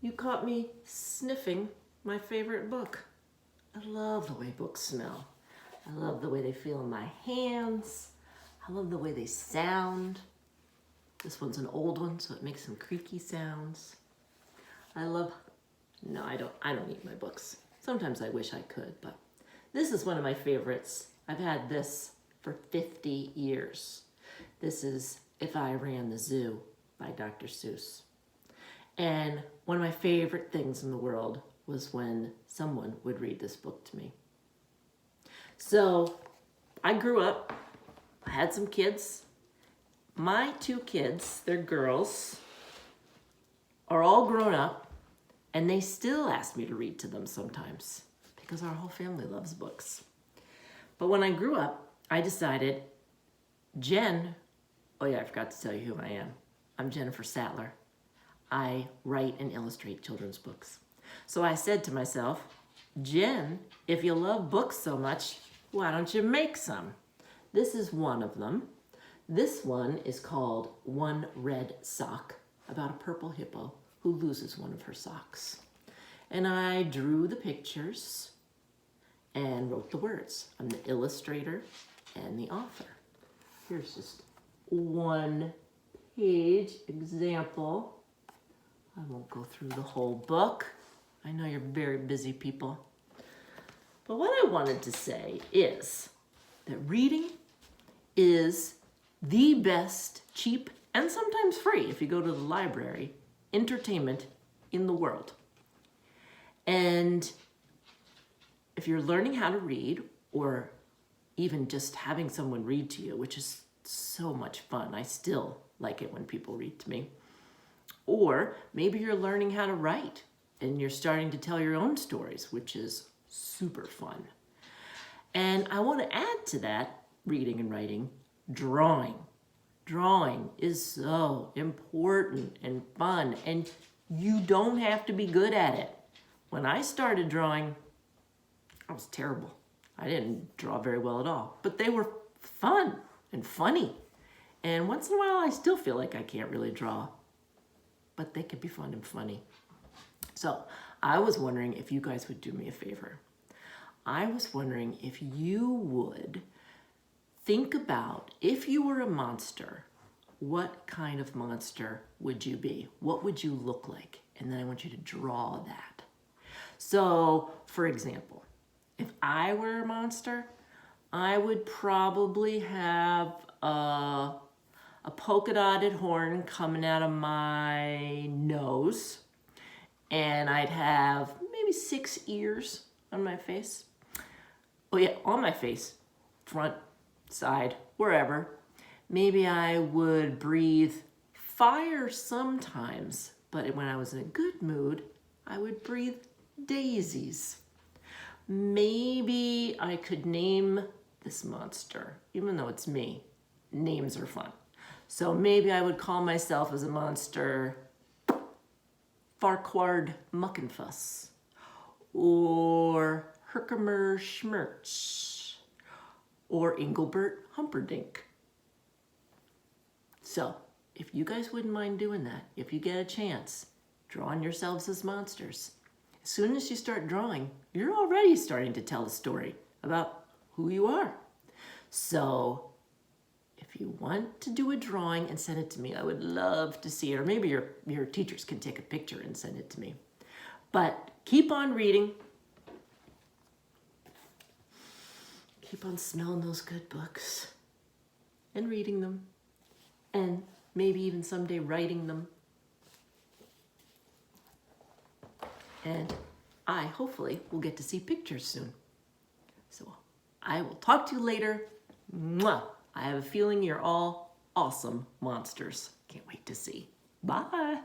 you caught me sniffing my favorite book. I love the way books smell. I love the way they feel in my hands. I love the way they sound. This one's an old one, so it makes some creaky sounds. No, I don't eat my books. Sometimes I wish I could, but this is one of my favorites. I've had this for 50 years. This is If I Ran the Zoo by Dr. Seuss. And one of my favorite things in the world was when someone would read this book to me. So I grew up, I had some kids. My two kids, they're girls, are all grown up, and they still ask me to read to them sometimes because our whole family loves books. But when I grew up, I decided, oh yeah, I forgot to tell you who I am. I'm Jennifer Sattler. I write and illustrate children's books. So I said to myself, Jen, if you love books so much, why don't you make some? This is one of them. This one is called One Red Sock, about a purple hippo who loses one of her socks. And I drew the pictures and wrote the words. I'm the illustrator and the author. Here's just one page example. I won't go through the whole book. I know you're very busy people. But what I wanted to say is that reading is the best, cheap, and sometimes free, if you go to the library, entertainment in the world. And if you're learning how to read, or even just having someone read to you, which is so much fun. I still like it when people read to me. Or maybe you're learning how to write and you're starting to tell your own stories, which is super fun. And I want to add to that, reading and writing, drawing. Drawing is so important and fun, and you don't have to be good at it. When I started drawing, I was terrible. I didn't draw very well at all, but they were fun and funny. And once in a while, I still feel like I can't really draw, but they could be fun and funny. So I was wondering if you guys would do me a favor. I was wondering if you would think about, if you were a monster, what kind of monster would you be? What would you look like? And then I want you to draw that. So, for example, if I were a monster, I would probably have a polka dotted horn coming out of my nose, and I'd have maybe 6 ears on my face. Oh yeah, on my face, front, side, wherever. Maybe I would breathe fire sometimes, but when I was in a good mood, I would breathe daisies. Maybe I could name this monster, even though it's me. Names are fun. So maybe I would call myself as a monster Farquhar Muckenfuss, or Herkimer Schmerz, or Engelbert Humperdinck. So, if you guys wouldn't mind doing that, if you get a chance, drawing yourselves as monsters. As soon as you start drawing, you're already starting to tell a story about who you are. So, if you want to do a drawing and send it to me, I would love to see it. Or maybe your teachers can take a picture and send it to me. But keep on reading. Keep on smelling those good books and reading them. And maybe even someday writing them. And I hopefully will get to see pictures soon. So I will talk to you later. Mwah! I have a feeling you're all awesome monsters. Can't wait to see. Bye.